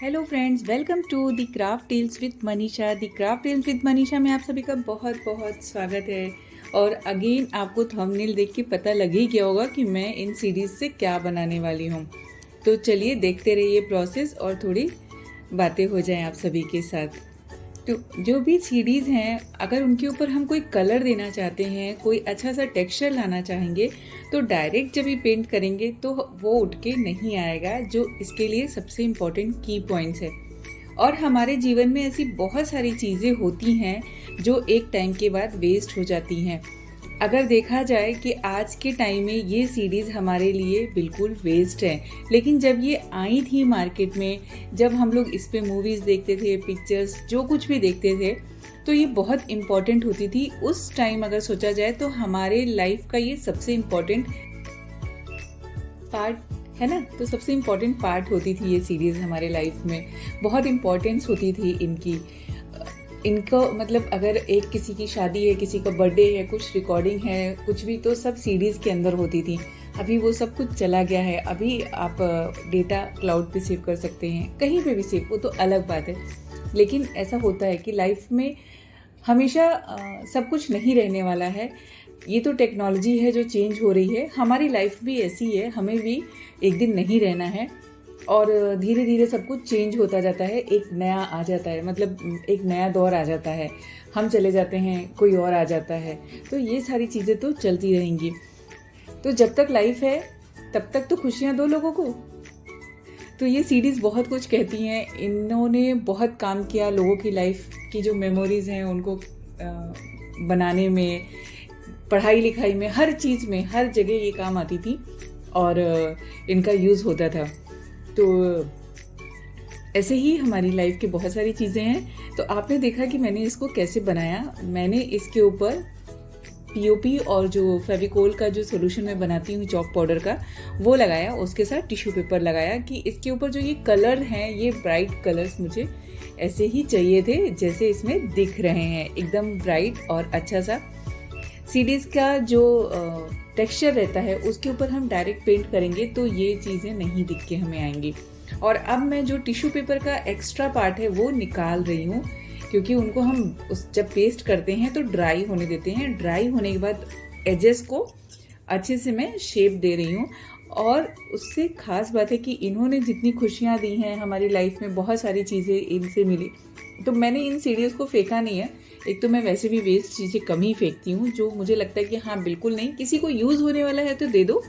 Hello friends, welcome to the craft tales with Manisha. The craft tales with Manisha में आप सभी का बहुत बहुत स्वागत है। और अगेन आपको थंबनेल देख के पता लग ही गया होगा कि मैं इन सीरीज़ से क्या बनाने वाली हूँ। तो चलिए देखते रहिए प्रोसेस और थोड़ी बातें हो जाएं आप सभी के साथ। तो जो भी सीडीज़ हैं, अगर उनके ऊपर हम कोई कलर देना चाहते हैं, कोई अच्छा सा टेक्सचर लाना चाहेंगे, तो डायरेक्ट जब ये पेंट करेंगे तो वो उठ के नहीं आएगा, जो इसके लिए सबसे इम्पोर्टेंट की पॉइंट्स है। और हमारे जीवन में ऐसी बहुत सारी चीज़ें होती हैं जो एक टाइम के बाद वेस्ट हो जाती हैं। अगर देखा जाए कि आज के टाइम में ये सीरीज़ हमारे लिए बिल्कुल वेस्ट है, लेकिन जब ये आई थी मार्केट में, जब हम लोग इस पे मूवीज़ देखते थे, पिक्चर्स जो कुछ भी देखते थे, तो ये बहुत इम्पॉर्टेंट होती थी उस टाइम। अगर सोचा जाए तो हमारे लाइफ का ये सबसे इम्पॉर्टेंट पार्ट है ना। तो सबसे इम्पॉर्टेंट पार्ट होती थी ये सीरीज़ हमारे लाइफ में, बहुत इम्पॉर्टेंस होती थी इनको मतलब अगर एक किसी की शादी है, किसी का बर्थडे है, कुछ रिकॉर्डिंग है, कुछ भी, तो सब सीडीज़ के अंदर होती थी। अभी वो सब कुछ चला गया है। अभी आप डेटा क्लाउड पे सेव कर सकते हैं, कहीं पे भी सेव, वो तो अलग बात है। लेकिन ऐसा होता है कि लाइफ में हमेशा सब कुछ नहीं रहने वाला है। ये तो टेक्नोलॉजी है जो चेंज हो रही है, हमारी लाइफ भी ऐसी है, हमें भी एक दिन नहीं रहना है। और धीरे धीरे सब कुछ चेंज होता जाता है, एक नया आ जाता है, मतलब एक नया दौर आ जाता है, हम चले जाते हैं, कोई और आ जाता है। तो ये सारी चीज़ें तो चलती रहेंगी। तो जब तक लाइफ है तब तक तो खुशियाँ दो लोगों को। तो ये सीरीज़ बहुत कुछ कहती हैं, इन्होंने बहुत काम किया लोगों की लाइफ की जो मेमोरीज़ हैं उनको बनाने में, पढ़ाई लिखाई में, हर चीज़ में, हर जगह ये काम आती थी और इनका यूज़ होता था। तो ऐसे ही हमारी लाइफ की बहुत सारी चीज़ें हैं। तो आपने देखा कि मैंने इसको कैसे बनाया। मैंने इसके ऊपर पीओपी और जो फेविकोल का जो सोल्यूशन मैं बनाती हूँ चॉक पाउडर का, वो लगाया, उसके साथ टिश्यू पेपर लगाया कि इसके ऊपर जो ये कलर हैं, ये ब्राइट कलर्स मुझे ऐसे ही चाहिए थे जैसे इसमें दिख रहे हैं, एकदम ब्राइट और अच्छा सा। सीडीज़ का जो टेक्सचर रहता है उसके ऊपर हम डायरेक्ट पेंट करेंगे तो ये चीज़ें नहीं दिख के हमें आएंगी। और अब मैं जो टिश्यू पेपर का एक्स्ट्रा पार्ट है वो निकाल रही हूँ, क्योंकि उनको हम जब पेस्ट करते हैं तो ड्राई होने देते हैं। ड्राई होने के बाद एजेस को अच्छे से मैं शेप दे रही हूँ। और उससे ख़ास बात है कि इन्होंने जितनी खुशियाँ दी हैं हमारी लाइफ में, बहुत सारी चीज़ें इनसे मिली। तो मैंने इन सीडीज़ को फेंका नहीं है। एक तो मैं वैसे भी वेस्ट चीज़ें कम ही फेंकती हूँ, जो मुझे लगता है कि हाँ बिल्कुल नहीं, किसी को यूज़ होने वाला है तो दे दो,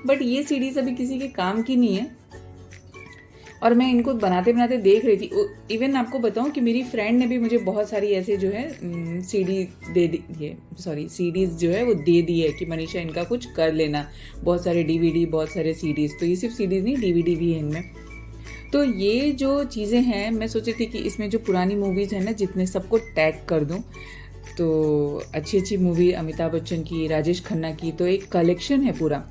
बट ये सीडीज़ अभी किसी के काम की नहीं है। और मैं इनको बनाते बनाते देख रही थी। इवन आपको बताऊं कि मेरी फ्रेंड ने भी मुझे बहुत सारी ऐसे जो है सीडीज़ जो है वो दे दी है कि मनीषा इनका कुछ कर लेना। बहुत सारे डीवीडी, बहुत सारे सीडीज़, तो ये सिर्फ सीडीज़ नहीं, डीवीडी भी है इनमें। तो ये जो चीज़ें हैं, मैं सोची थी कि इसमें जो पुरानी मूवीज़ हैं ना, जितने सबको टैग कर दूं। तो अच्छी अच्छी मूवी, अमिताभ बच्चन की, राजेश खन्ना की, तो एक कलेक्शन है पूरा।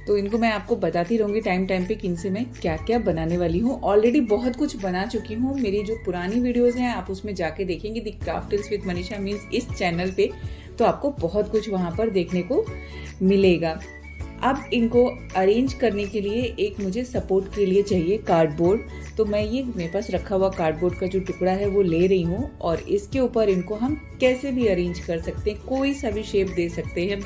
तो इनको मैं आपको बताती रहूँगी टाइम टाइम पे कि इनसे मैं क्या क्या बनाने वाली हूँ। ऑलरेडी बहुत कुछ बना चुकी हूँ। मेरी जो पुरानी वीडियोज़ हैं आप उसमें जाके देखेंगे, the craft tales with Manisha means इस चैनल पे, तो आपको बहुत कुछ वहाँ पर देखने को मिलेगा। अब इनको अरेंज करने के लिए एक मुझे सपोर्ट के लिए चाहिए कार्डबोर्ड। तो मैं ये मेरे पास रखा हुआ कार्डबोर्ड का जो टुकड़ा है वो ले रही हूँ, और इसके ऊपर इनको हम कैसे भी अरेंज कर सकते हैं, कोई सा भी शेप दे सकते हैं।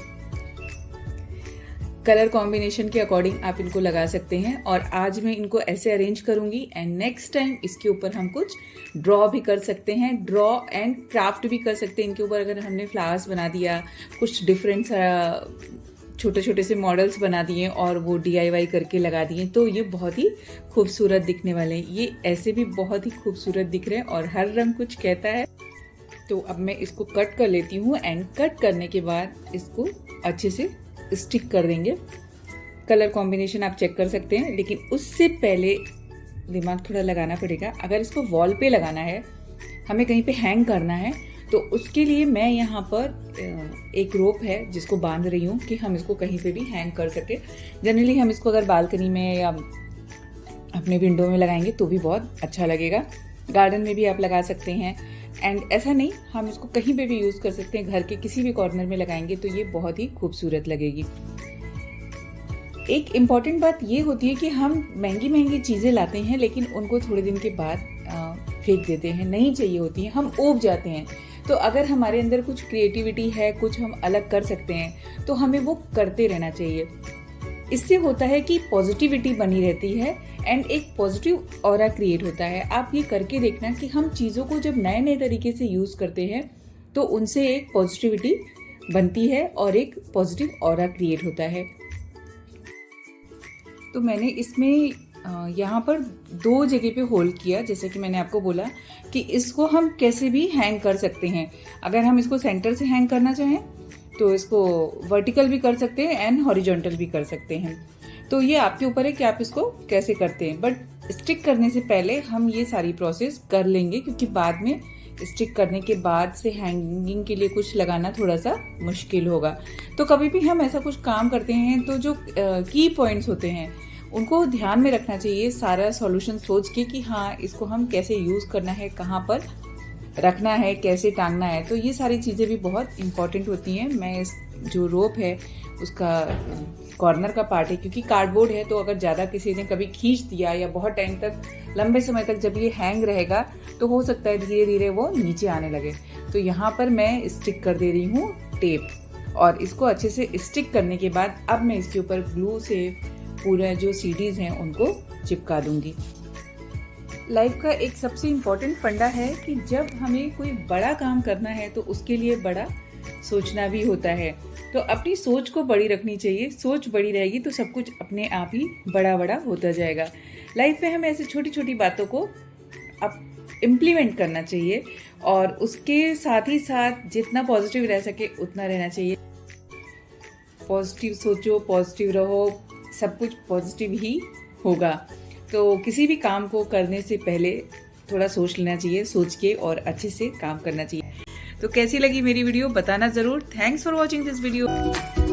कलर कॉम्बिनेशन के अकॉर्डिंग आप इनको लगा सकते हैं। और आज मैं इनको ऐसे अरेंज करूँगी, एंड नेक्स्ट टाइम इसके ऊपर हम कुछ ड्रॉ भी कर सकते हैं, ड्रॉ एंड क्राफ्ट भी कर सकते हैं इनके ऊपर। अगर हमने फ्लावर्स बना दिया, कुछ डिफरेंट छोटे छोटे से मॉडल्स बना दिए और वो DIY करके लगा दिए, तो ये बहुत ही खूबसूरत दिखने वाले हैं। ये ऐसे भी बहुत ही खूबसूरत दिख रहे हैं और हर रंग कुछ कहता है। तो अब मैं इसको कट कर लेती हूँ, एंड कट करने के बाद इसको अच्छे से स्टिक कर देंगे। कलर कॉम्बिनेशन आप चेक कर सकते हैं, लेकिन उससे पहले दिमाग थोड़ा लगाना पड़ेगा। अगर इसको वॉल पे लगाना है, हमें कहीं पे हैंग करना है, तो उसके लिए मैं यहाँ पर एक रोप है जिसको बांध रही हूँ कि हम इसको कहीं पे भी हैंग कर सके। जनरली हम इसको अगर बालकनी में या अपने विंडो में लगाएंगे तो भी बहुत अच्छा लगेगा। गार्डन में भी आप लगा सकते हैं, एंड ऐसा नहीं, हम इसको कहीं पे भी यूज़ कर सकते हैं। घर के किसी भी कॉर्नर में लगाएंगे तो ये बहुत ही खूबसूरत लगेगी। एक इम्पॉर्टेंट बात ये होती है कि हम महंगी महंगी चीज़ें लाते हैं लेकिन उनको थोड़े दिन के बाद फेंक देते हैं, नहीं चाहिए होती हैं, हम ऊब जाते हैं। तो अगर हमारे अंदर कुछ क्रिएटिविटी है, कुछ हम अलग कर सकते हैं, तो हमें वो करते रहना चाहिए। इससे होता है कि पॉजिटिविटी बनी रहती है एंड एक पॉजिटिव ऑरा क्रिएट होता है। आप ये करके देखना कि हम चीज़ों को जब नए नए तरीके से यूज़ करते हैं तो उनसे एक पॉजिटिविटी बनती है और एक पॉजिटिव ऑरा क्रिएट होता है। तो मैंने इसमें यहाँ पर 2 जगह पे होल्ड किया, जैसे कि मैंने आपको बोला कि इसको हम कैसे भी हैंग कर सकते हैं। अगर हम इसको सेंटर से हैंग करना चाहें तो इसको वर्टिकल भी कर सकते हैं एंड हॉरिजॉन्टल भी कर सकते हैं। तो ये आपके ऊपर है कि आप इसको कैसे करते हैं, बट स्टिक करने से पहले हम ये सारी प्रोसेस कर लेंगे, क्योंकि बाद में स्टिक करने के बाद से हैंगिंग के लिए कुछ लगाना थोड़ा सा मुश्किल होगा। तो कभी भी हम ऐसा कुछ काम करते हैं तो जो की पॉइंट्स होते हैं उनको ध्यान में रखना चाहिए, सारा सॉल्यूशन सोच के कि हाँ इसको हम कैसे यूज़ करना है, कहाँ पर रखना है, कैसे टांगना है। तो ये सारी चीज़ें भी बहुत इंपॉर्टेंट होती हैं। मैं इस जो रोप है उसका कॉर्नर का पार्ट है, क्योंकि कार्डबोर्ड है तो अगर ज़्यादा किसी ने कभी खींच दिया या बहुत टाइम तक, लंबे समय तक जब ये हैंग रहेगा तो हो सकता है धीरे धीरे वो नीचे आने लगे। तो यहाँ पर मैं स्टिक कर दे रही हूँ टेप, और इसको अच्छे से स्टिक करने के बाद अब मैं इसके ऊपर ग्लू से पूरा जो सीडीज़ हैं उनको चिपका दूंगी। लाइफ का एक सबसे इम्पॉर्टेंट फंडा है कि जब हमें कोई बड़ा काम करना है तो उसके लिए बड़ा सोचना भी होता है। तो अपनी सोच को बड़ी रखनी चाहिए, सोच बड़ी रहेगी तो सब कुछ अपने आप ही बड़ा बड़ा होता जाएगा। लाइफ में हमें ऐसे छोटी छोटी बातों को अब इम्प्लीमेंट करना चाहिए और उसके साथ ही साथ जितना पॉजिटिव रह सके उतना रहना चाहिए। पॉजिटिव सोचो, पॉजिटिव रहो, सब कुछ पॉजिटिव ही होगा। तो किसी भी काम को करने से पहले थोड़ा सोच लेना चाहिए, सोच के और अच्छे से काम करना चाहिए। तो कैसी लगी मेरी वीडियो बताना ज़रूर। Thanks for watching this video.